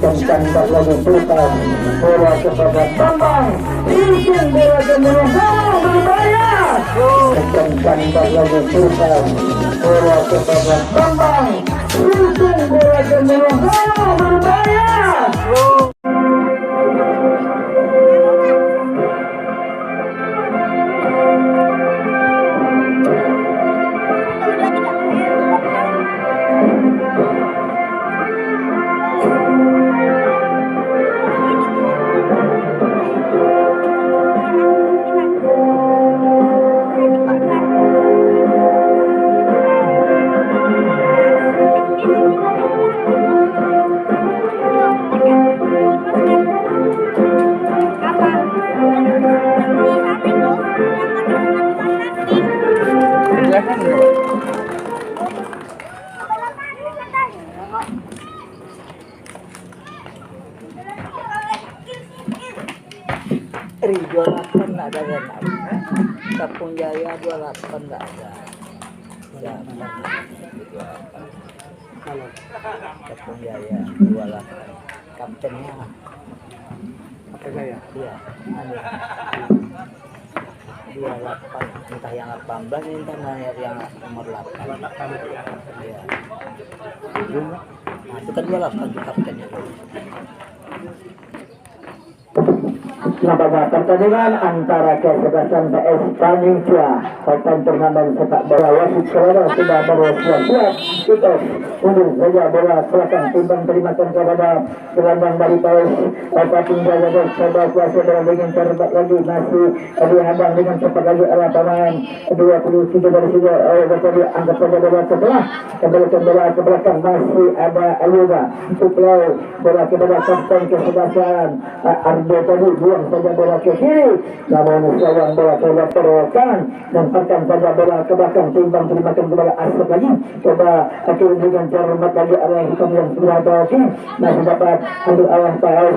kencang tak lagi putar bola kepada Bambang ujung bola kemudian berbahaya kencang tak lagi putar bola kepada Bambang ujung bola kemudian berbahaya. Ri 28 nggak ada kan? Kampung Jaya 28 nggak ada. Ya, kalau Kampung Jaya 28 kaptennya Apa saya? iya anu 28 entah yang 18 entah yang nomor 8 iya nah itu kan 28 itu kaptennya. Pada pertandingan antara kesebelasan PS Panitia Papan Turnamen Sepak Bola Wasit Selera sudah bersiap-siap kick-off untuk saja bola belakang timbang terimakan kepada gelandang dari PS Papan Jaya dan coba kuasa dengan terbat lagi masih dihadang dengan cepat lagi arah pemain 23 dari sini bertadi angkat saja bola setelah kembalikan bola ke belakang masih ada Ayuba suplai bola kepada kapten kesebelasan Ardo tadi buang saja bola ke kiri namun sayang bola ke kanan dan pakan saja bola ke belakang timbang terimakan kepada Asep lagi coba akhirnya dengan cermat lagi arah hitam yang sudah bagi masih dapat ambil arah PS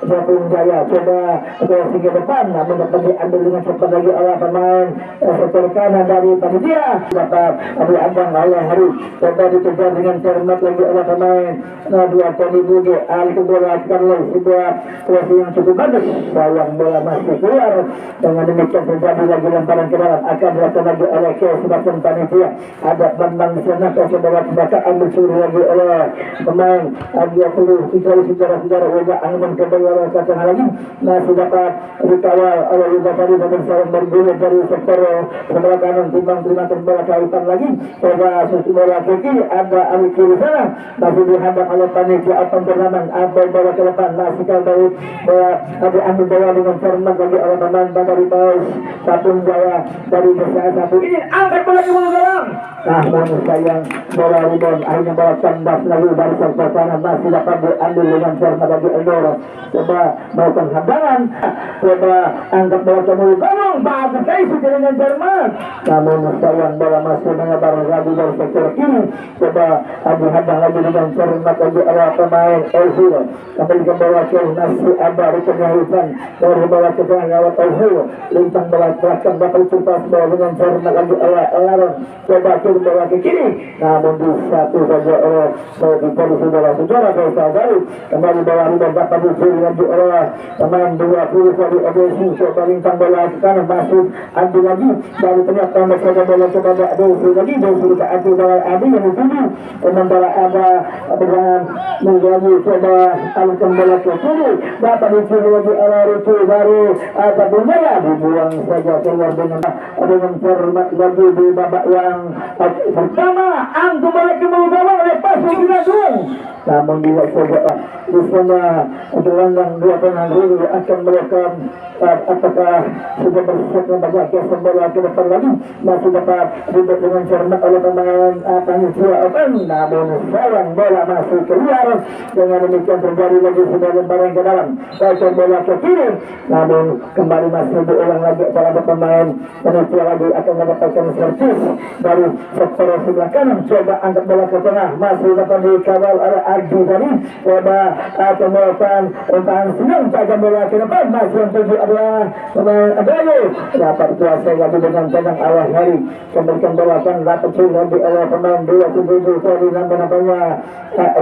Papan Jaya coba ke segi depan namun dapat diambil dengan cepat lagi arah pemain sektor kanan dari panitia dapat ambil abang oleh Hari coba dikejar dengan cermat lagi oleh pemain dua Tony Buge alih bola sekali sebuah kreasi yang cukup bagus sayang bola masih keluar dengan demikian terjadi lagi lemparan ke dalam akan dilakukan lagi oleh kesebelasan panitia ada Bambang di sana kasih bola ke belakang ambil suruh lagi oleh pemain 20 saudara-saudara wajah angin kembali oleh kacang lagi masih dapat dikawal oleh Yuda tadi dan sayang berguna dari sektor sebelah kanan timbang terimakan bola kaitan lagi coba susu bola ke kiri ada Ali kiri sana masih dihadap oleh panitia Papan Turnamen ada bola ke depan masih dari bola ada ambil bola dengan cermat lagi oleh pemain dari PS Papan Jaya dari desa satu ini angkat bola ke bola dalam namun sayang bola rebound akhirnya bola candas lagi dari sektor kanan masih dapat diambil dengan cermat lagi Eldoro coba melakukan hadangan coba angkat bola ke mulut gawang bagus sekali sudah dengan cermat namun sayang bola masih menyebar lagi dari sektor kiri coba hadang lagi dengan cermat lagi oleh pemain Elviro kembali ke bola ke masih ada rupanya Hizan dari bola ke tengah lewat Elviro lintang bola belakang dapat ditumpas bola dengan cermat lagi oleh Elaron coba turun bola ke kiri namun di satu saja oleh dari saudara-saudara dari kembali bola rebound dapat dicuri lagi oleh pemain 20 dari Odesi coba lintang bola ke kanan masih Adi lagi dari ternyata mereka bola kepada Odesi lagi Odesi ke Adi bola Adi yang dituju sementara ada dengan menjadi coba alihkan bola ke kiri dapat dicuri lagi oleh Ritu baru Papan Jaya dibuang saja keluar dengan cermat lagi di babak yang pertama angkum bola ke bawah oleh Pasir Ginadung namun bila saja di sana gelandang dua pemain dulu akan melakukan apakah sudah bersiapnya banyak geser bola ke depan lagi masih dapat dibuat dengan cermat oleh pemain panitia Open namun sayang bola masih keluar dengan demikian terjadi lagi sudah lemparan ke dalam geser bola ke kiri namun kembali masih diulang lagi pada pemain panitia lagi akan mendapatkan servis dari sektor sebelah kanan coba angkat bola ke tengah masih dapat dikawal oleh Ardi tadi coba melakukan lemparan senang tajam bola ke depan masih yang tuju adalah pemain Abayu dapat kuasai lagi dengan tenang awal hari kembalikan bola kan dapat lagi oleh pemain 27 kali nampaknya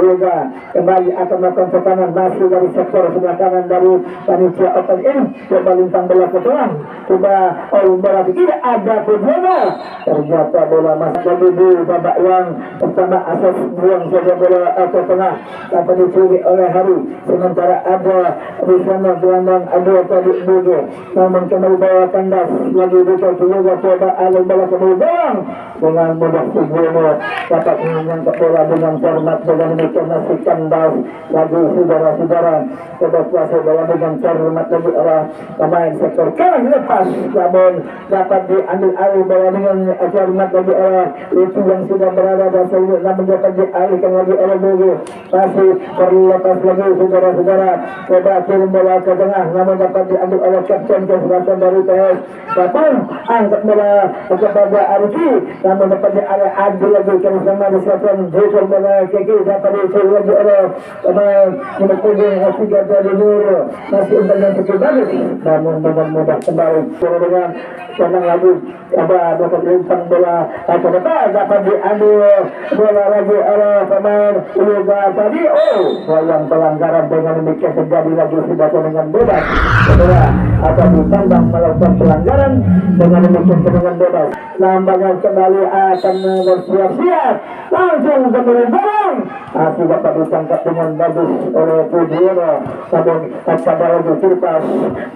Yoga kembali akan melakukan tekanan masih dari sektor sebelah kanan dari panitia open in coba lintang bola ke tengah coba bola tidak ada bola ternyata bola masih lagi di babak yang pertama asas buang saja bola ke tengah dapat dicuri oleh Hari sementara ada di sana gelandang ada tadi Buge namun kembali bawa kandas lagi buka juga coba alih bola kembali bang dengan mudah Sugiono dapat mengangkat bola dengan cermat dengan demikian masih kandas lagi saudara-saudara coba kuasa bola dengan cermat lagi oleh pemain sektor kanan lepas namun dapat diambil alih bola dengan cermat lagi oleh itu yang sudah berada dan seluruh namun dapat dialihkan lagi oleh Buge masih terlepas lagi saudara-saudara coba kirim bola ke tengah namun dapat diambil oleh kapten kesebelasan dari PS Kapung angkat bola kepada Arki namun dapat dialih adil lagi ke sana disatuan jujur bola ke kiri dapat dicuri lagi oleh pemain nomor 3 dari Nur masih untuk yang cukup bagus namun dengan mudah kembali dengan senang lagi ada dapat lintang bola ke depan dapat diambil bola lagi oleh pemain Yoga tadi yang pelanggaran dengan demikian terjadi lagi sudah dengan bebas setelah ada ditambang melakukan pelanggaran dengan demikian dengan bebas nampaknya kembali akan bersiap-siap langsung kembali barang masih dapat ditangkap dengan bagus oleh Pujiono namun pada lagi terlepas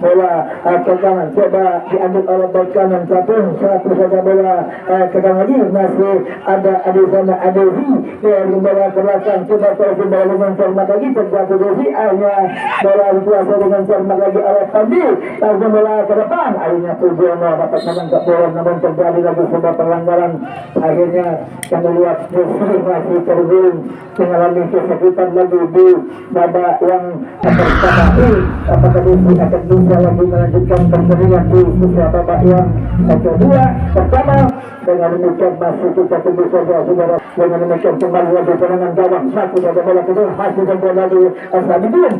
bola ke kanan coba diambil oleh back kanan satu saja bola ke kanan lagi masih ada di sana Adevi dari bola ke belakang coba terus bola dengan cermat lagi terjatuh Devi akhirnya bola dikuasai dengan cermat lagi oleh Pandi langsung bola ke depan akhirnya Pujiono dapat menangkap bola namun terjadi lagi sebuah pelanggaran akhirnya kami lihat Devi masih terguling mengalami kesakitan lagi di babak yang pertama ini apakah Devi akan bisa lagi melanjutkan pertandingan di sisa babak yang kedua pertama dengan demikian masih kita tunggu saja saudara dengan demikian kembali lagi penangan gawang satu saja bola kedua masih kembali lagi Asabidun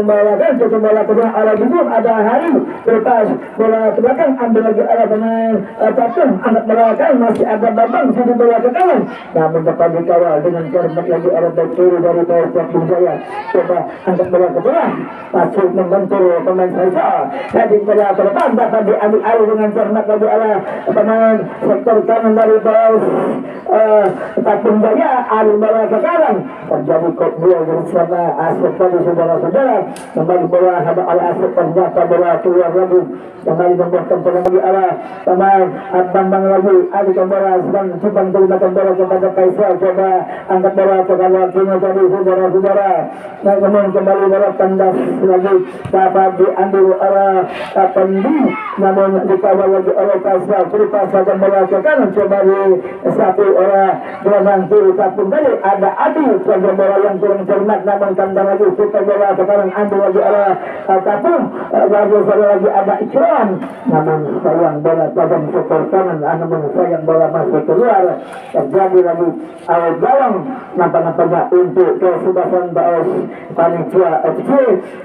bola dan bola kedua Alabidun ada Hari lepas bola ke belakang ambil lagi arah pemain Tapung angkat bola kanan masih ada Babang sini bola ke kanan namun dapat dikawal dengan cermat lagi arah back kiri dari PS Tapung Jaya coba angkat bola ke bawah masih membentur pemain Faisal jadi bola ke depan dapat diambil alih dengan cermat lagi arah pemain sektor kanan dari PS Tapung Jaya alih bola ke kanan terjadi kok dia dari sana Asep tadi saudara-saudara kembali bola ada oleh Asep ternyata bola keluar lagi kembali membuatkan bola lagi arah pemain Bambang lagi alihkan bola sedang Cipang terlibatkan bola kepada Kaisar coba angkat bola ke kanan kiri tadi saudara-saudara nah kemudian kembali bola kandas lagi dapat diambil arah Pendi namun dikawal lagi oleh Kaisar terlepas saja bola ke kanan coba di satu arah gelandang kiri Tapung Jaya ada Adi saja bola yang kurang cermat namun kandang lagi kita bola ke kanan ambil lagi arah Tapung lalu lagi ada Ikram namun sayang bola tajam sektor kanan namun sayang bola masuk keluar terjadi lagi awal gawang nampak-nampaknya untuk kesebelasan BS Panitia FC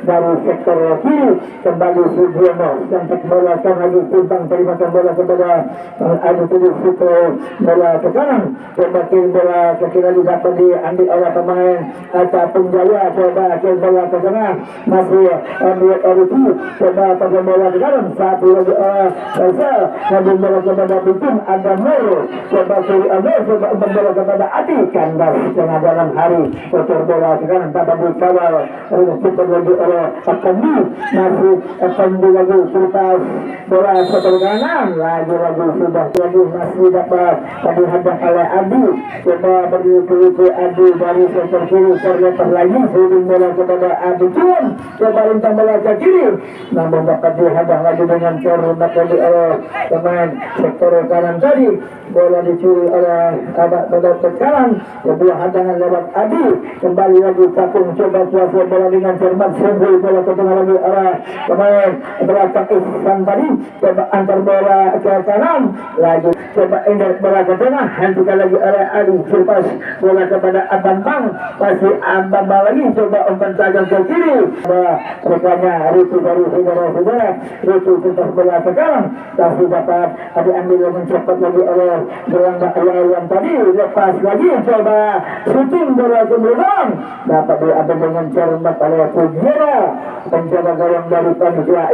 dari sektor kiri kembali Sugiono sampai bola kan lagi timbang terimakan bola kepada ada tujuh suku bola ke kanan coba kirim bola ke kiri dapat diambil oleh pemain Tapung Jaya coba kirim bola ke tengah masih ambil itu coba pada bola ke kanan satu lagi Faisal ngambil bola kepada Bikin ada Moro coba kiri ambil coba umpan bola kepada Adi kandas tengah dalam Hari putar bola ke kanan dapat dikawal kita lagi oleh Pendi masih Pendi lagi selepas bola sebelah kanan lagi sudah lagi masih dapat tadi hadap oleh Adi coba berdiri ke Adi dari sektor kiri terlepas lagi sering bola kepada Adi Tuan coba lintang bola ke kiri namun dapat dihadang lagi dengan cermat lagi oleh pemain sektor kanan tadi bola dicuri oleh Abad pada kanan sebuah hadangan lewat Adi kembali lagi Tapung coba kuasa bola dengan cermat sembul bola ke tengah lagi oleh pemain belakang Ihsan tadi coba antar bola ke kanan lagi coba indah bola ke tengah hentikan lagi oleh Adi selepas bola kepada Abang masih Abang lagi coba umpan tajam ke kiri rekannya Ritu dari saudara-saudara. Itu tuntas bola sekarang masih dapat diambil dengan cepat lagi oleh gelandang yang tadi. Lepas lagi coba shooting bola ke belakang, dapat diambil dengan cermat oleh Pujiara, penjaga gawang dari panitia.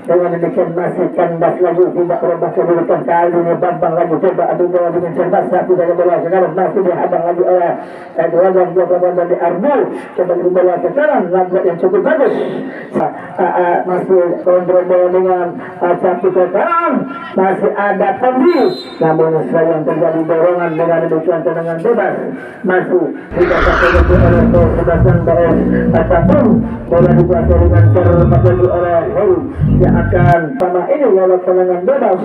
Dengan demikian masih kandas lagi, tidak berubah kedudukan. Kali ini Bambang lagi coba adu bola dengan cermat, satu dari bola sekarang masih dihadang lagi oleh gelandang dari Arbu. Coba bola sekarang lambat yang cukup bagus. Masih kontrol bola dengan satu ke kanan, masih ada Tendi, namun sayang terjadi dorongan dengan demikian tendangan bebas masuk tidak terjadi oleh Sebastian Baes ataupun bola dikuasai dengan cermat lagi oleh Heri yang akan sama ini lewat tendangan bebas.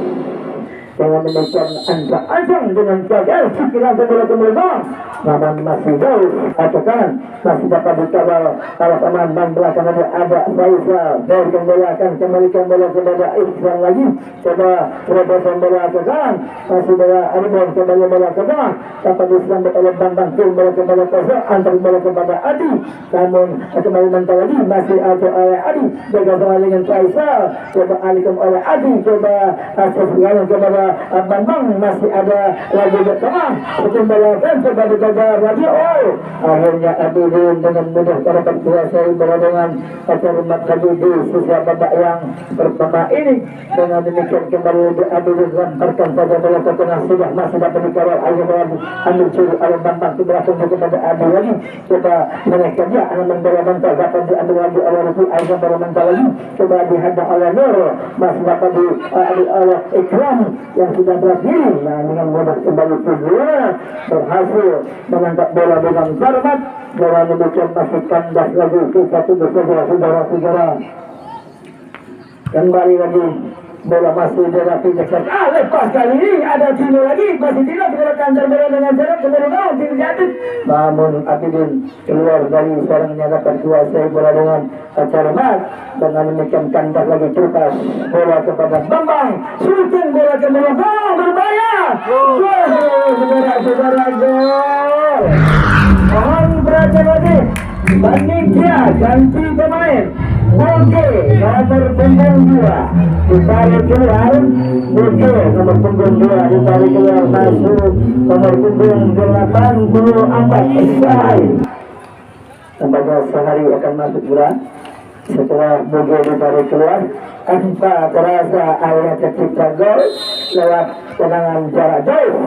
Dengan demikian Anda ajang dengan gagal pikiran bola ke belakang, namun masih jauh atau kanan masih dapat dikawal oleh pemain belakang ada Faisal dari bola akan kembalikan bola kepada Ihsan lagi, coba terobosan bola ke kanan, masih bola Aribon kembali bola ke kanan, dapat disambut oleh Bambang bola kepada Faisal, antar bola kepada Adi, namun kembali mental lagi masih ada oleh Adi, jaga bola dengan Faisal, coba alihkan oleh Adi, coba sesuai kepada Bambang, masih ada lagi ke tengah, kembalikan coba dijaga lagi. Akhirnya Adi dengan mudah dapat kuasai bola dengan cermat lagi di sisi babak yang pertama ini. Dengan demikian kembali Adi dilemparkan saja bola ke tengah, sudah masih dapat dikawal akhirnya ambil curi oleh Bambang ke belakang kepada Adi lagi, coba menaikkan dia namun bola mental dapat diambil lagi oleh Rufi, akhirnya bola mental lagi coba dihadang oleh Nur, masih dapat diambil oleh Ikram yang sudah berdiri. Nah, dengan mudah kembali Pujiara berhasil mengangkat bola dengan cermat. Bola demikian masih kandas lagi, kita tunggu saja saudara-saudara. Kembali lagi bola masih dirapi dekat. Lepas kali ini ada Tino lagi, masih tidak kita kantor bola dengan jarak kembali down Tino jatuh. Namun Abidin keluar dari sarangnya dapat kuasai bola dengan cermat. Dengan demikian kandas lagi terpas bola kepada Bambang, shooting bola ke belakang berbahaya. Saudara-saudara, gol. Mohon perhatian lagi. Panitia ganti pemain. Oke, nomor punggung 2 ditarik keluar. Oke, nomor punggung 2 ditarik keluar, masuk nomor punggung 84 Israel. Tampaknya sehari akan masuk pula setelah Bogo ditarik keluar. Tanpa terasa akhirnya tercipta gol lewat tendangan jarak jauh,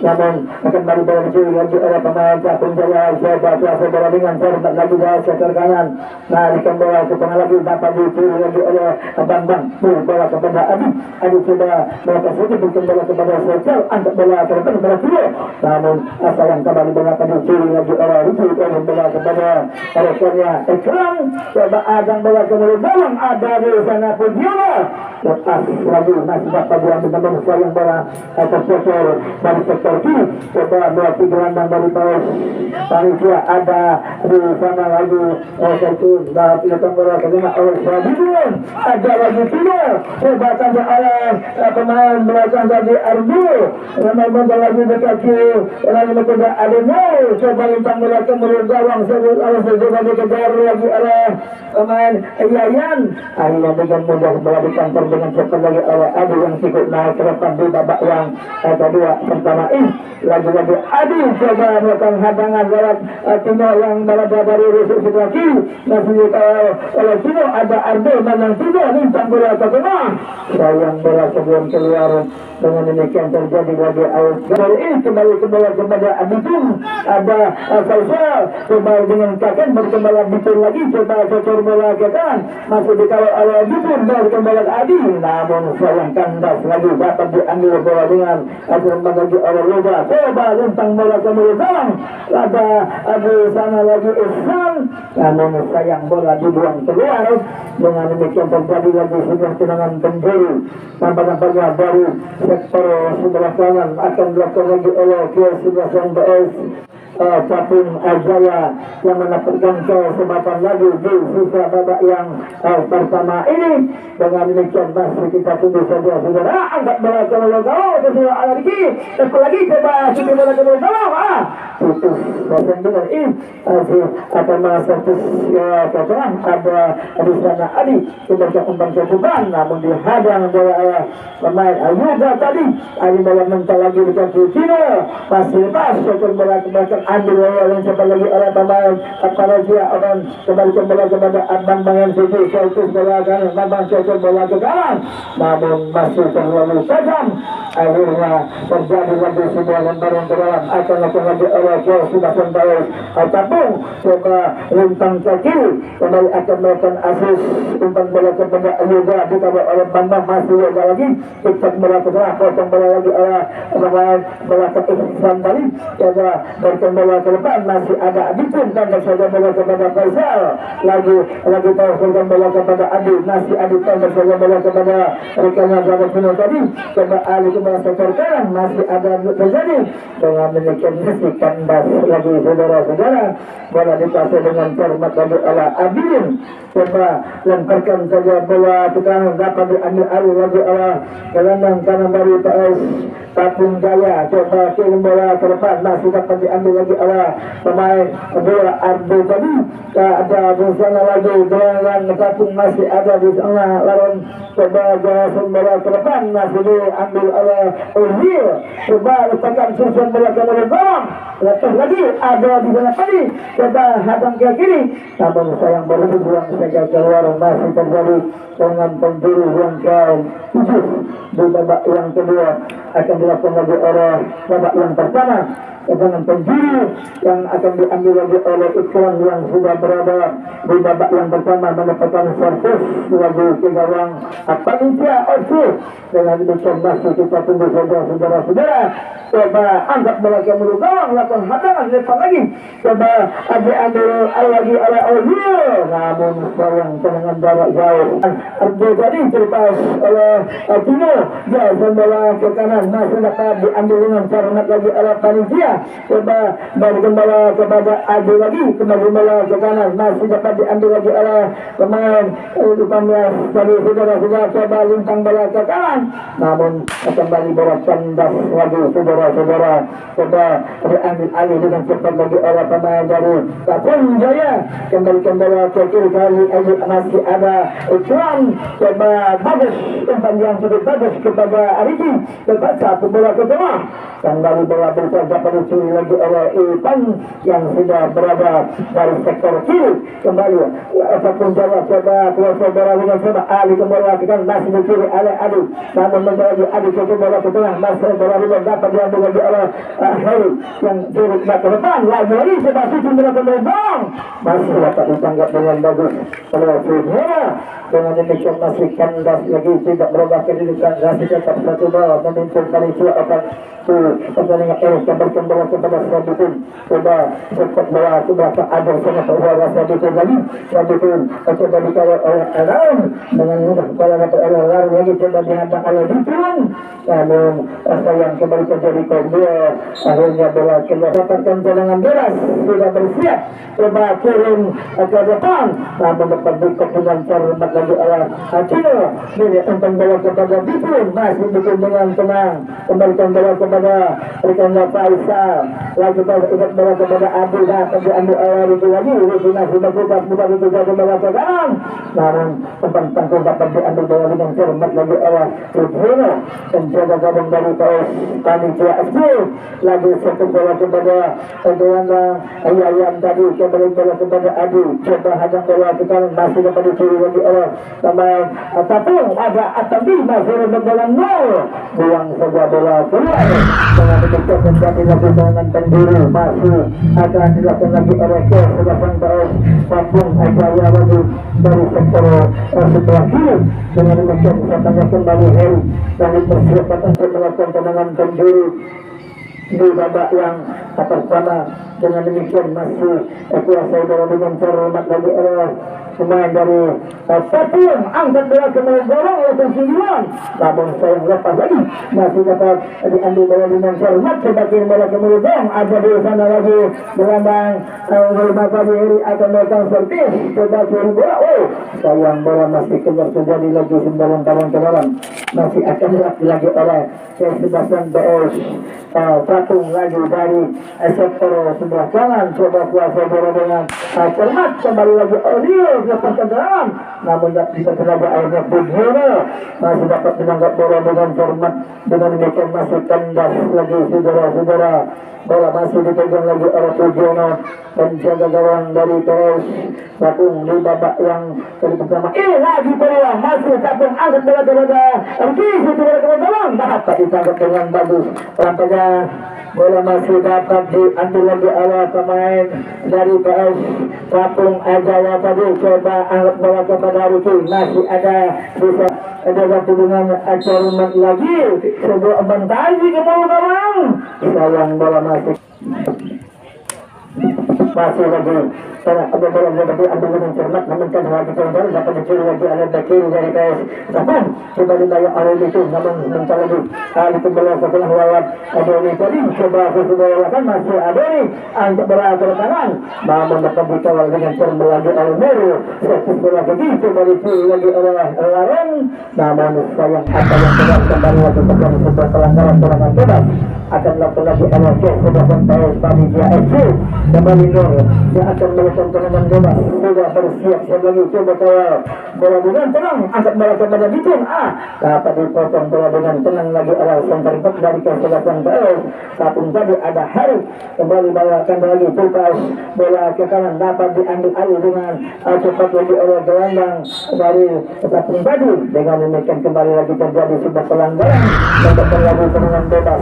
namun kembali bola dicuri lagi oleh pemain Kapung Jaya. Coba kuasa bola dengan cermat lagi dari sektor kanan, narikan bola ke tengah lagi, dapat dicuri lagi oleh Bambang, bola kepada Adi. Adi coba bola tersebut bukan bola kepada Sejal, angkat bola terdepan bola kedua, namun sayang kembali bola dicuri lagi oleh Rupi, bola kepada rekannya Ikram, coba adang bola kemudian dalam, ada di sana Pujiara, lepas lagi masih dapat diambil nomor sayang bola tersektor dari sektor kiri, coba bola gelandang dari bawah panitia ada di sana lagi itu pilihkan bola ke tengah oleh Sabidun, ada lagi Tino, coba saja oleh pemain belakang dari Arbu, memang lagi dekat kiri lalu mencoba Adeno, coba lintang bola ke mulut gawang coba dikejar lagi oleh pemain Yayan, akhirnya dengan mudah bola dikantor dengan cepat lagi oleh Adi yang ikut naik ke depan di babak yang kedua pertama ini. Lagi-lagi Adi coba melakukan hadangan lewat Tino yang berada dari rusuk sebelah kiri, masih dikawal oleh Tino, ada Ardo menang Tino, lintang bola ke tengah, sayang bola sebelum keluar. Dengan demikian terjadi lagi out. Dari ini kembali ke bola kepada Abidin, ada Faisal coba dengan kakan berkembali Abidin lagi, coba cocor bola ke kanan, masih dikawal oleh Abidin, berkembali Adi, namun sayang kandas lagi, dapat diambil bola dengan bagi oleh Loba, coba lintang bola ke mulut gawang, ada di sana lagi Ihsan, namun sayang bola dibuang keluar. Dengan demikian terjadi lagi sebuah tendangan penjuru, nampaknya dari sektor sebelah kanan akan dilakukan lagi oleh Sebastian Baes. Capung Jaya yang mendapatkan kesempatan lagi di sisa babak yang pertama ini. Dengan demikian masih kita tunggu saja saudara. Angkat bola ke bola gawang sesuai lagi. Ekor lagi coba sudah bola ke bola gawang. Putus dan dengan ini akan masuk katakan ada di sana Ali kita umpan kebukan namun dihadang oleh pemain Ayuga tadi. Ali bola mental lagi di kaki Cina masih lepas ekor bola ke belakang ambil yang cepat lagi oleh pemain para dia akan kembali bola kepada Abang Bangan Siti fokus bola kanan Abang ekor bola ke kanan namun masih terlalu tajam. Akhirnya terjadi lagi sebuah lemparan ke dalam akan lagi oleh sudah sampai ataupun coba rintang kaki kembali akan melakukan asis umpan bola kepada Yoga dikawal oleh Bambang masih Yoga lagi cepat bola ke tengah potong bola lagi oleh pemain bola ke Ihsan tadi coba berikan bola ke depan masih ada Adipun dan saja bola kepada Faisal lagi tawarkan bola kepada Adi masih Adi dan saja bola kepada rekannya Jawa Timur tadi coba Ali kembali sektor kanan masih ada terjadi dengan demikian masih kandas lagi saudara-saudara bola dipasang dengan cermat lagi oleh Abidin coba lemparkan saja bola tekanan dapat diambil alih lagi oleh gelandang kanan dari PS Capung Jaya coba kirim bola ke depan masih dapat diambil lagi oleh pemain bola Ardo tadi ada di sana lagi gelandang Capung masih ada di sana lawan coba jalan bola ke depan masih diambil oleh Uzil coba letakkan susun bola ke bawah lepas lagi ada di sana tadi coba hadang ke kiri namun sayang baru dibuang saja keluar masih terjadi dengan penjuru yang ke-7 di babak yang kedua akan dilakukan lagi oleh babak yang pertama dengan penjuru yang akan diambil lagi oleh Ikram yang sudah berada di babak yang pertama mendapatkan servis lagi ke gawang Panitia Osu dengan demikian masih kita tunggu saja saudara-saudara coba angkat bola ke mulut gawang lakukan hadangan lepas lagi coba diambil lagi oleh Osu namun sayang tendangan jarak jauh Ardo tadi terlepas oleh Tino jauh bola ke kanan masih dapat diambil dengan cara lagi oleh Panitia coba balikan bola kepada Adi lagi kembali bola ke kanan masih dapat diambil lagi oleh pemain 18 dari saudara-saudara coba lintang bola ke kanan namun kembali bola candas lagi saudara-saudara coba diambil alih dengan cepat lagi oleh pemain dari Capung Jaya kembalikan bola ke kiri kali ini masih ada Ikram coba bagus umpan yang cukup bagus kepada Ariki coba satu bola ke tengah kembali bola bersaja pada curi lagi oleh Ipan yang sudah berada dari sektor kiri kembali Capung Jaya coba kuasa bola dengan coba Ali kembali lakukan masih dicuri oleh Adi namun menjadi Adi coba bola ke tengah masih bola ribuan dapat diambil lagi oleh Heri yang curi ke depan lagi coba susun bola ke belakang masih dapat ditanggap dengan bagus oleh Sudhera dengan demikian masih kandas lagi tidak berubah kedudukan masih tetap satu bola memimpin Malaysia akan pertandingan kembalikan bola kepada Sabitun coba cepat bola coba ada sangat berubah Sabitun lagi Sabitun coba dikawal oleh Alam dengan mudah bola dapat oleh Alam lagi coba dihadang oleh Bitun namun sayang kembali terjadi dia akhirnya bola keluar dapatkan tendangan bebas sudah bersiap coba kirim ke depan namun dapat buka dengan cermat lagi oleh Tino ini umpan bola kepada Bitun masih Bitun dengan tenang kembalikan bola kepada rekannya Faisal lagi ikat bola kepada Abu dapat diambil oleh Ricky lagi Ricky masih berputar itu jatuh bola ke kanan namun umpan tangkul dapat diambil bola dengan cermat lagi oleh Rudhino penjaga gabung dari PS Panitia FC lagi satu bola kepada gelandang Ayam tadi kembali bola kepada Adi coba hadang bola ke kanan masih dapat dicuri lagi oleh pemain Capung ada Atabi masih bola nol buang saja bola keluar dengan demikian menjadi lagi dengan penjuru masih akan dilakukan lagi oleh kesebelasan PS Capung Jaya lagi dari sektor sebelah kiri dengan demikian katanya kembali Heri dan dipersiapkan untuk melakukan tendangan penjuru di babak yang pertama Dengan demikian masih kuasa bola dengan cermat lagi oleh pemain dari Papua angkat bola ke dorong oleh Persiliwan, namun sayang lepas lagi masih dapat diambil bola dengan cermat sebagai bola ke dorong. Ada di sana lagi gelandang mata diri akan melakukan servis sebagai bola. Oh sayang bola masih keluar terjadi lagi sembalan ke dalam, masih akan lagi oleh kesebasan BS patung lagi dari sektor sebelah kanan. Coba kuasa bola dengan cermat kembali lagi Odil lepas ke dalam, namun tidak bisa tenaga airnya Budiono masih dapat menangkap bola dengan cermat. Dengan demikian masih kandas lagi saudara-saudara, bola masih dipegang lagi oleh Budiono, penjaga gawang dari PS Patung di babak yang kali pertama. Lagi bola masih Patung angkat bola kepada Arki, bola ke dalam dapat ditangkap dengan bagus. Tampaknya bola masih dapat diambil lagi oleh pemain dari PS Patung Ajaya tadi. Coba angkat bola kepada Arki, masih ada bisa ada satu dengan Acarumat lagi, sebuah bantai ke bawah gawang. Sayang bola masih lagi karena ada bola yang dapat diambil dengan cermat, namun kan lagi terbaru dapat dicuri lagi oleh kiri dari PS Patung. Coba dibayar oleh itu, namun mental lagi kali bola setelah lewat Adoni tadi. Coba kesudahan masih Adoni angkat bola ke kanan, namun dapat dikawal dengan cermat lagi oleh Meru. Servis bola lagi coba dicuri lagi oleh Laron, namun sayang apa yang telah kembali lagi terjadi sebuah pelanggaran bebas akan melakukan lagi oleh kesudahan PS Panitia FC kembali Nur yang akan melakukan tendangan bebas. Sudah bersiap lagi, coba kawal bola dengan tenang, angkat bola kepada Bitung dapat dipotong bola dengan tenang lagi oleh center back dari keseluruhan PS Patung tadi. Ada Harif kembali balakan lagi tupas bola ke kanan, dapat diambil alih dengan cepat lagi oleh gelandang dari Patung tadi. Dengan demikian kembali lagi terjadi sebuah pelanggaran dan lagi tendangan bebas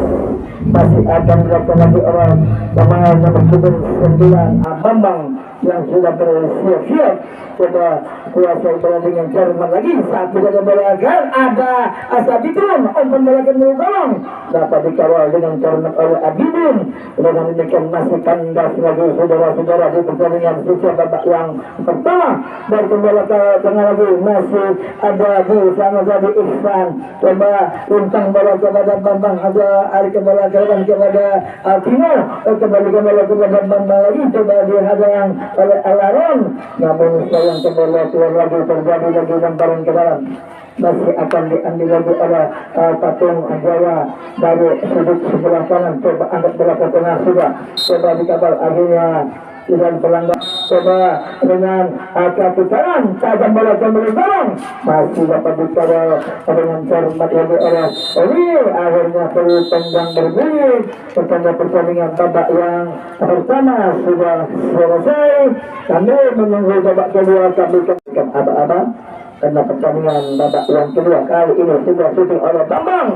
masih akan dilakukan lagi oleh pemain nomor 9 Bambang yang sudah bersiap-siap. Coba kuasa bola dengan cermat lagi saat tidak ada bola agar ada Asabitun umpan bola ke gawang, dapat dikawal dengan cermat oleh Abidin. Dengan demikian masih kandas lagi saudara-saudara di pertandingan sisa babak yang pertama. Dan bola ke tengah lagi masih ada di sana jadi Ihsan. Coba untang bola kepada Bambang, ada Arik bola kepada Tino, kembali bola kepada Bambang lagi, coba dihadang oleh Alaron, namun sayang bola keluar lagi, terjadi lagi lemparan ke dalam. Masih akan diambil lagi oleh Patung Jaya dari sudut sebelah kanan. Coba angkat bola ke tengah sudah, coba dikabal akhirnya dan pelanggar. Coba dengan kaki kanan tajam bola kembali dorong, masih dapat dikawal dengan cermat lagi oleh Oli. Akhirnya tendang berbunyi. Pertandingan babak yang pertama sudah selesai. Kami menunggu babak kedua. Kami apa-apa karena pertandingan babak yang kedua kali ini sudah syuting oleh Bambang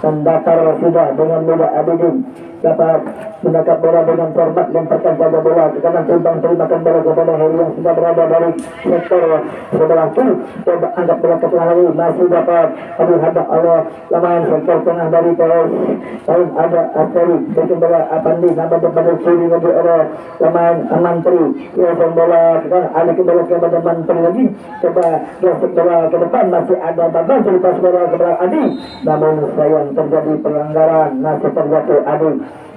dan datar sudah dengan mudah Abidin dapat menangkap bola dengan cermat, lemparkan pada bola ke kanan, terimakan bola kepada Heri yang sudah berada dari sektor sebelah kiri. Coba angkat bola ke tengah lagi, masih dapat dihadap oleh pemain sektor tengah dari PS. Lain ada Asari dengan bola Apandi, nama depan kiri lagi oleh pemain Mantri. Yang bola ke kanan, ada bola kepada Mantri lagi. Coba gesek bola ke depan, masih ada Babang selepas bola kepada Adi, namun sayang terjadi pelanggaran, masih terjatuh Adi.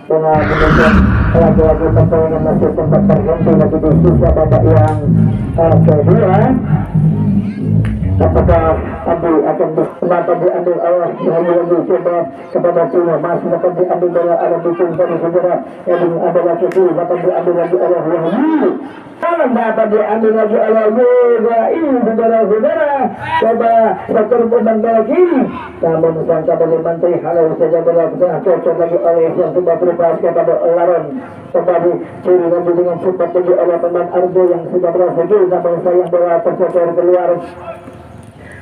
Dengan kemudian lagi-lagi pertandingan masih sempat terhenti lagi di sisa babak yang kedua. Apakah Adi akan diambil oleh lagi coba kepada Tino, masih dapat diambil bola oleh Bitung dari saudara yang ada lagi itu dapat diambil lagi oleh Wahyu. Kalau dapat diambil lagi oleh Yoga ini saudara-saudara, coba sektor beban bola kiri, namun sang kabel Menteri halau saja bola tengah, cocok lagi oleh yang sudah berpass kepada Laron. Coba dicuri lagi dengan cepat lagi oleh pemain Ardo yang sudah berhasil, namun sayang bola tercocok keluar.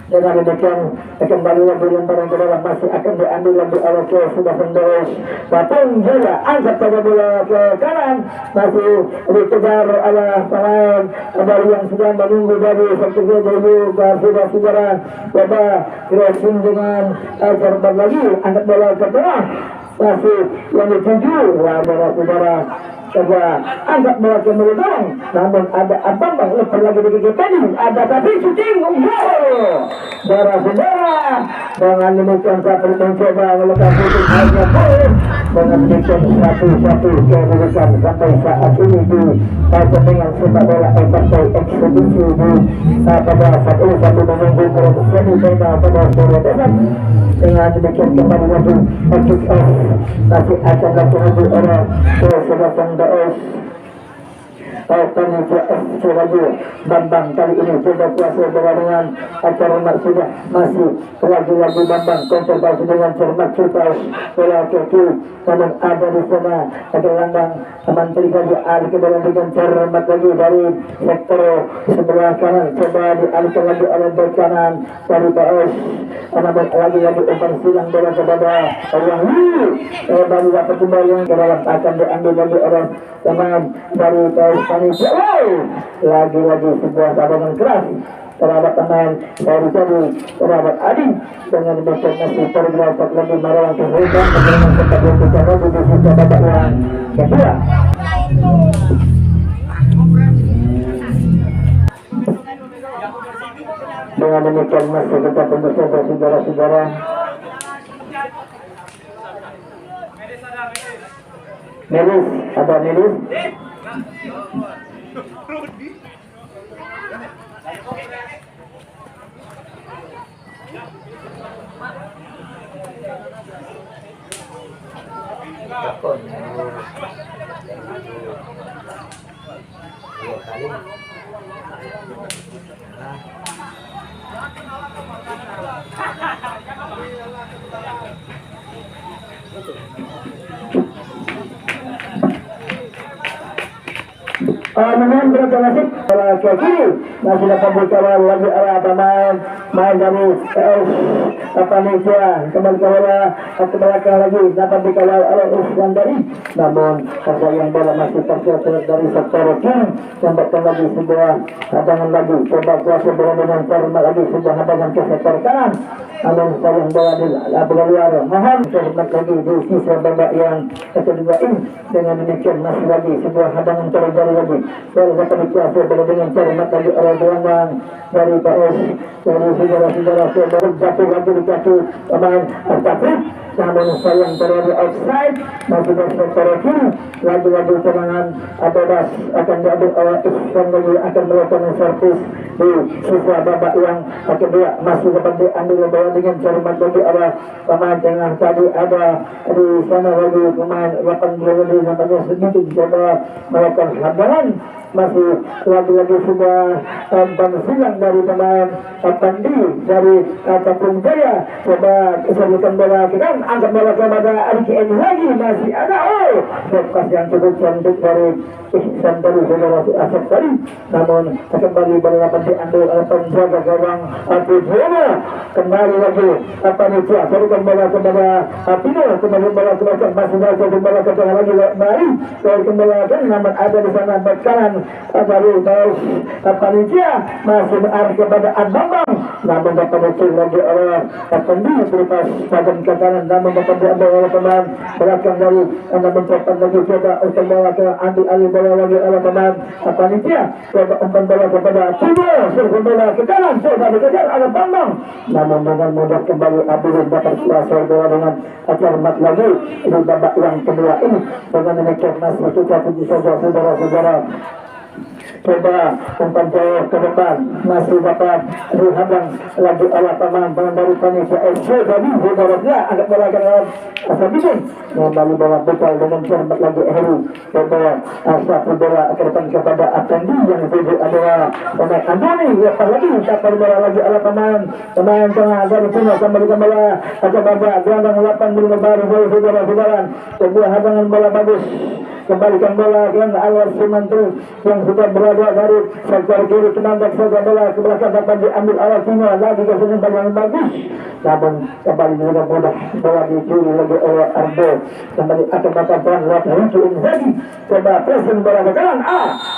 Dengan demikian kembali lagi lemparan ke dalam, masih akan diambil lagi oleh sudah Sendos Patung Jaya, angkat pada bola ke kanan, masih dikejar oleh pemain dari yang sudah menunggu dari sektor dulu ke saudara. Coba crossing dengan cermat lagi, angkat bola ke tengah, masih yang dituju saudara-saudara. coba angkat bola ke Meludong, namun ada Abang lepas lagi di gigi tadi, ada tapi shooting gol. Saudara-saudara, dengan demikian saya mencoba melakukan shooting hanya gol. Dengan demikian 1-1 kedudukan sampai saat ini di pertandingan sepak bola FPI eksebisi di pada saat ini satu menunggu proses semifinal pada sore besok. Dengan demikian kembali lagi kick off masih akan dilakukan oleh Kesebelasan BS Panitia FC lagi Bambang kali ini coba kuasa dengan acara sudah masih lagi Bambang konservasi dengan cermat Cipas bola kaki namun ada di sana ada landang Menteri Gaji alih dengan cermat lagi dari sektor sebelah kanan coba dialihkan lagi oleh bek kanan dari PS namun lagi umpan silang bola kepada Wahyu baru dapat kembali ke dalam akan diambil lagi oleh teman dari PS Panitia. Lagi-lagi sebuah sabangan keras terhadap pemain dari tadi terhadap Adi dengan demikian masih tergelatak lagi Marawang Kehutan dengan tempat yang bicara di sisi babak yang kedua. Dengan demikian masih tetap pemirsa saudara-saudara Melis, ada Melis. Dua kali. Menang berapa nasib bola ke kiri masih dapat dikawal lagi arah pemain main dari Panitia kembali ke bola ke belakang lagi dapat dikawal oleh Iskandari namun yang bola masih tercecer dari sektor kiri tambahkan lagi sebuah hadangan lagi coba kuasa bola dengan cermat lagi sebuah hadangan ke sektor kanan namun sayang bola di luar mohon cermat lagi di sisa babak yang kedua ini dengan demikian masih lagi sebuah hadangan terjadi lagi baru dapat dikuasai bola dengan cermat lagi oleh gelandang dari PS dari saudara-saudara baru jatuh lagi di kaki pemain Astafrid namun sayang terjadi outside masih dari sektor kiri lagi-lagi serangan bebas akan diambil oleh Ihsan lagi akan melakukan servis di sisa babak yang kedua masih dapat diambil bola dengan cermat lagi oleh pemain tengah tadi ada di sana lagi pemain 8 lagi nampaknya sedikit coba melakukan hadangan masih lagi-lagi sudah silang dari pemain Pandi dari Kampung Jaya coba kesabutan bola ke kanan angkat bola kepada Ariki ini lagi masih ada lepas yang cukup cantik dari Ihsan dari saudara Asep tadi namun kembali bola dapat diambil oleh penjaga gawang Tujuana kembali lagi Panitia sarukan bola kepada Pino kembali bola ke belakang masih ada bola ke tengah lagi Mari dari kembali namun ada di sana bek kanan dari Panitia masih mengarah kepada Bambang namun dapat dicil lagi oleh Pandi berupas bagian ke kanan namun dapat diambil oleh pemain belakang dari namun dapat lagi coba untuk bola ke ambil alih bola lagi oleh pemain Panitia coba umpan bola kepada Timo serbu bola ke kanan coba dikejar oleh Bambang namun dengan mudah kembali Abdul dapat kuasai bola dengan cermat lagi di babak yang kedua ini dengan demikian masih kita puji saja saudara-saudara coba umpan jauh ke depan masih dapat dihadang lagi oleh pemain dari Panitia FC tadi saudara agak bola ke dalam Asabidin kembali bola bekal dengan cermat lagi Heru coba satu bola ke depan kepada Atandi yang tuju adalah pemain Andoni lepas lagi dapat bola lagi oleh pemain tengah dari sini kembalikan bola kepada gelandang 8 baru saudara-saudara sebuah hadangan bola bagus kembalikan bola dengan Alwar Sumantri yang sudah berada dari sektor kiri menambah saja bola ke belakang dapat diambil oleh Tino lagi ke sini yang bagus namun kembali juga mudah bola dicuri lagi oleh Ardo kembali akan melakukan lewat lucu ini lagi coba pressing bola ke kanan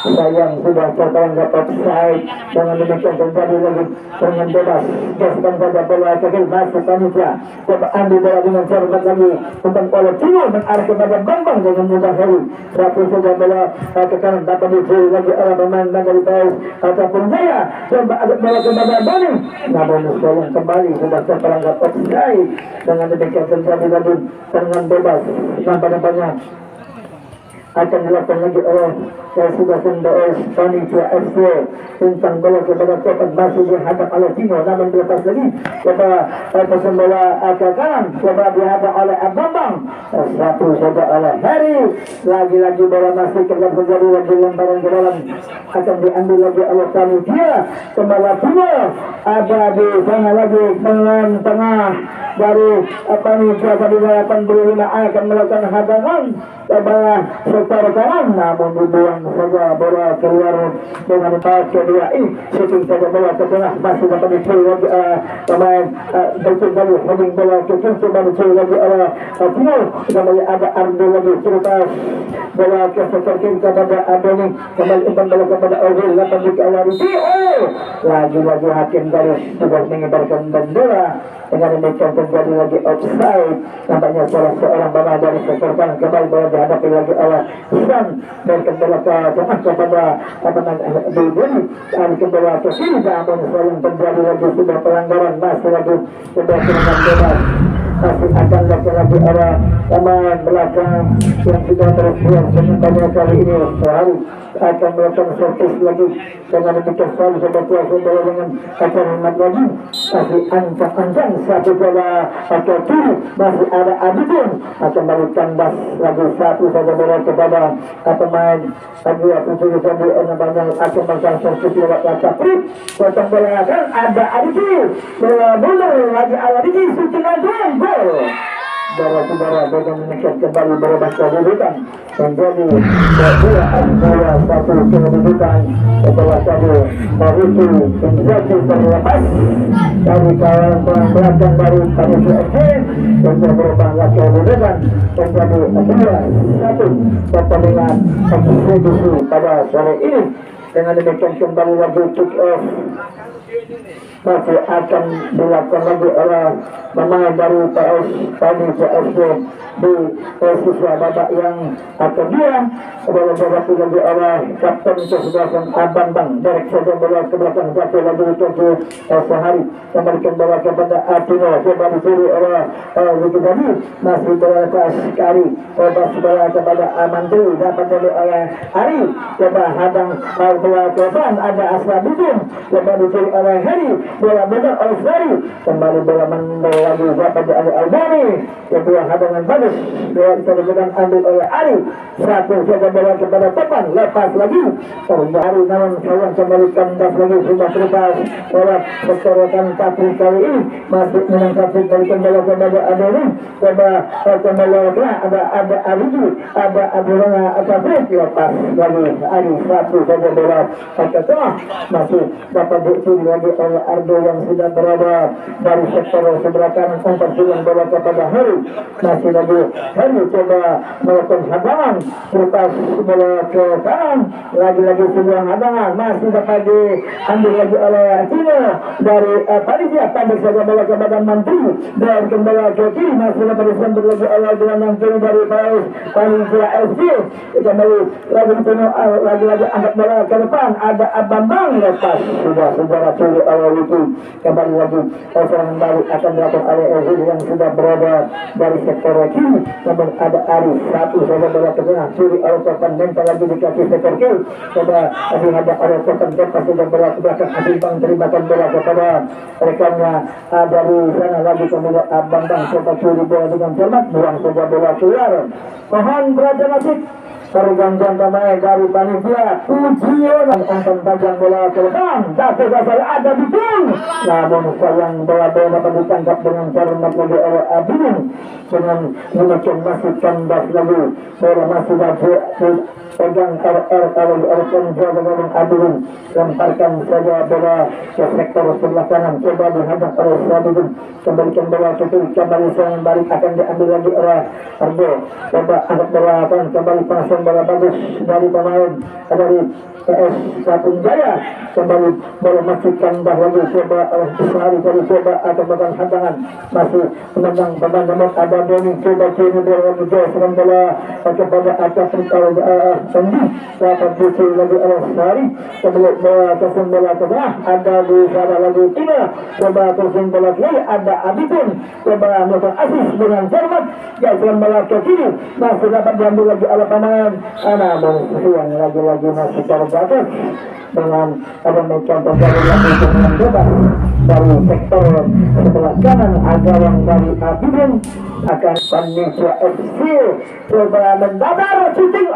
sayang sudah tertangkap offside dengan demikian terjadi lagi dengan bebas gaskan saja bola ke kiri masuk Panitia coba ambil bola dengan cermat lagi umpan oleh Tino mengarah kepada Bambang dengan mudah Heri satu saja bola ke kanan dapat dicuri lagi oleh pemain dari PS ataupun Jaya. Coba agak bola kepada Bani, namun sayang kembali sudah terperangkap offside. Dengan demikian terjadi lagi tendangan bebas nampaknya akan dilakukan lagi oleh Sudasan BS Panitia FC tentang bola kepada Tepat masih dihadap oleh Tino, namun dilepas lagi kepada pesan bola ke kanan coba dihadap oleh Abang satu saja oleh Harry. Lagi-lagi bola masih terjadi lagi lemparan ke dalam, akan diambil lagi oleh Panitia. Kembali Tino ada di sana lagi tengah dari Panitia tadi 85 akan melakukan hadangan kepada secara kanan, namun dibuang saja bola keluar dengan empat kedua. Shooting saja bola ke tengah, masih dapat dicuri lagi pemain berkembali holding bola ke kiri, coba dicuri lagi oleh Tino. Kembali ada Ardo lagi terlepas bola ke sektor kiri kepada Adoni, kembali umpan bola kepada Ozil, dapat dikeluari lagi-lagi hakim garis sudah mengibarkan bendera. Dengan demikian terjadi lagi offside, nampaknya salah seorang pemain dari sektor kanan kembali bola dihadapi lagi oleh Sam dan kembali ke tengah kepada pemain Budi dan kembali ke kiri, namun sayang terjadi lagi sudah pelanggaran, masih lagi sudah serangan bebas, masih akan lagi oleh pemain belakang yang sudah bersiap sementara kali ini sehari akan melakukan servis lagi. Dengan demikian selalu seperti bola dengan akan hemat lagi, masih ancang-ancang satu bola ke kiri, masih ada Abidin akan balikan bas lagi satu saja bola kepada pemain dua tujuh tadi banyak akan melakukan servis lewat Capri, potong bola akan ada Abidin bola lagi Abidin syuting gol. Saudara-saudara dengan meningkat kembali berubah kedudukan menjadi 2-1 kedudukan setelah tadi Mariki menjadi terlepas dari kawan belakang dari Panitia FC untuk berubah kedudukan menjadi 2-1 pertandingan eksebisi pada sore ini. Dengan demikian kembali lagi kick off masih akan dilakukan lagi oleh pemain dari PS Panitia FC di siswa babak yang kedua. Bola lagi oleh Kapten Kesebelasan Abang Derek saja bola ke belakang jatuh lagi ke sehari, kembalikan bola kepada Atino, coba dicuri oleh Ziki Tadi, masih bola lepas kali lepas bola kepada Amantri, dapat oleh Ari, coba hadang bola ke depan, ada Asladudin, coba dicuri oleh Heri, bola benar oleh Ferry, kembali bola mendoa lagi dapat oleh Albani, kedua hadangan bagus, bola dikatakan ambil oleh Ari, satu saja bola kepada depan, lepas lagi Ari, namun sayang kembali kandas lagi sudah terlepas bola bertorokan Kapri kali ini, masih menangkap kembalikan bola kepada Adoni, coba kembali ada Ariji, ada Adorana Kapri, lepas lagi Ari, satu saja bola ke tengah, masih dapat dicuri lagi oleh Ardo yang sudah berada dari sektor sebelah kanan, mempersilang bola kepada Heri, masih lagi Heri coba melakukan hadangan, lepas bola ke kanan, lagi-lagi sebuah hadangan, masih dapat diambil lagi oleh Tino dari Panitia, pendek saja bola kepada Mantri dan kembali ke kiri, masih dapat disambut lagi oleh gelandang kiri dari Panitia FC, kembali lagi Tino, lagi-lagi angkat bola ke depan, ada Abang lepas sudah curi oleh Wiki, kembali lagi serangan balik akan dilakukan oleh Ezil yang sudah berada dari sektor kiri, namun ada Ari, satu saja bola ke tengah, curi oleh Korban, mental lagi di kaki sektor kiri, coba ada oleh Korban, lepas sudah bola ke belakang, Abang terimakan bola kepada rekannya dari sana lagi, kemudian Abang coba curi bola dengan cermat, buang saja bola keluar. Mohon berhati nasib pergantian pemain dari Panitia, ujian umpan tajam bola ke depan, dasar ada betul, namun sayang bola dapat ditangkap dengan cermat lagi oleh Abidin. Dengan demikian masih kandas lagi, bola masih pegang oleh Kenja dengan Abidin, lemparkan saja bola ke sektor sebelah kanan, coba dihadap oleh Abidin, kembalikan bola ke kiri, kembali serangan balik akan diambil lagi oleh Ardo, coba angkat bola kembali pasang bola bagus dari pemain dari PS Kapung Jaya. Kembali bola masih kandah lagi, coba Islari tadi coba atau bahkan hantangan masih menendang pemain, namun ada Doni coba kini bola menjauh serang bola kepada atas Sendi dapat disusul lagi oleh Islari. Kembali bola terusung bola ke tengah, ada di sana lagi Tina, coba terusung bola kiri, ada Abidun coba melakukan asis dengan cermat, serang bola ke kiri masih dapat diambil lagi oleh pemain, namun yang lagi-lagi masih terbatas dengan ada mencontoh dari lagi dengan bebas dari sektor sebelah kanan. Ada yang dari Abidun akan Indonesia FC coba mendatar shooting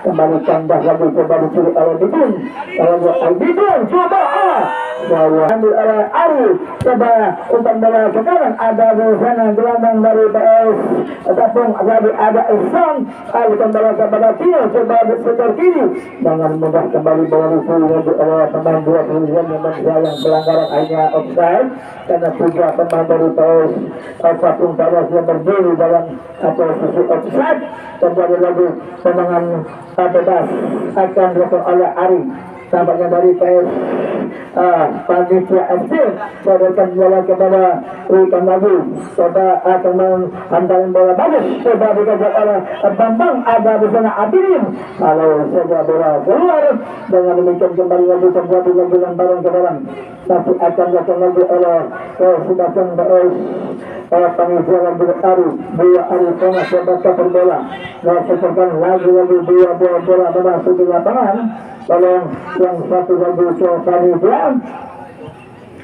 kembali kandas lagi, coba dicuri oleh Abidun, kalau Abidun coba bahwa ambil oleh Ari, coba umpan bola ke kanan, ada di sana gelandang dari PS ataupun ada Ihsan, umpan bola kepada Tio, coba di sekitar kiri dengan mudah kembali bola disuruh oleh pemain dua pilihan yang pelanggaran hanya offside karena tiga pemain dari PS Kapung Jaya yang berdiri dalam atau sisi offside. Kembali lagi serangan bebas akan dilakukan oleh Ari, tampaknya dari PS Panitia FC. Berikan bola kepada Wikan lagi, coba akan menghantarkan bola bagus, coba dikejar oleh Bambang, ada di sana Abidin, kalau saja bola keluar. Dengan demikian kembali lagi terjadi lagi lemparan ke dalam, tapi akan dilakukan lagi oleh Sebastian PS Panitia lagi Ari, dua Ari Thomas coba cover bola, sepertikan lagi dua bola masuk di lapangan. Kalau yang satu lagi ke Panitia.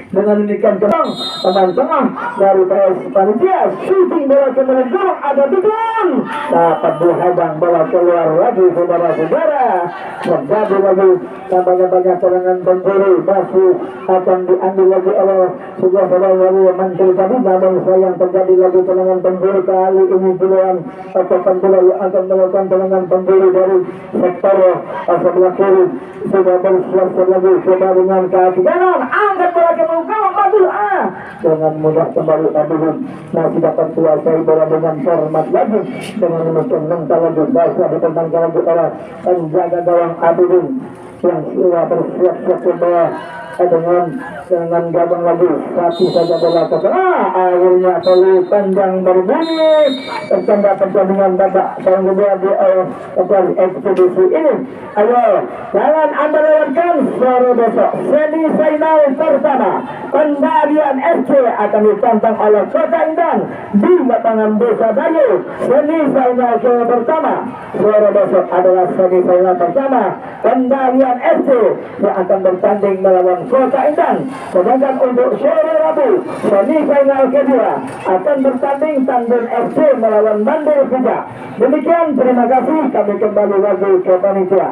Dengan demikian kembang pemain tengah dari PS Panitia shooting bola ke belakang, ada Bidun dapat dihadang bola keluar lagi, saudara-saudara. Terjadi lagi tambahnya banyak serangan penjuru, masih akan diambil lagi oleh sebuah bola dari Menteri tadi, namun sayang terjadi lagi serangan penjuru kali ini duluan atau penjuru yang akan melakukan serangan penjuru dari sektor sebelah kiri. Sudah bersiap lagi, coba dengan kaki kanan angkat bola ke dengan mudah kembali Abidun masih dapat kuasai bola dengan cermat lagi, dengan menekan mental lagi, bahasa ditentangkan lagi oleh penjaga gawang Abidun yang sudah bersiap-siap bola dengan gabung lagi, satu saja bola ke tengah, akhirnya peluit panjang berbunyi, tertanda pertandingan babak yang kedua di ekspedisi ini. Ayo, jangan Anda lewatkan sore besok semifinal pertama Pendalian FC akan ditantang oleh Kota Indah di lapangan Desa Dayu. Semifinal pertama sore besok adalah semifinal pertama Pendalian FC yang akan bertanding melawan Kota Indah. Sedangkan untuk sore Rabu semifinal kedua akan bertanding Tandun FC melawan Bandar Pijak. Demikian, terima kasih, kami kembali lagi ke panitia.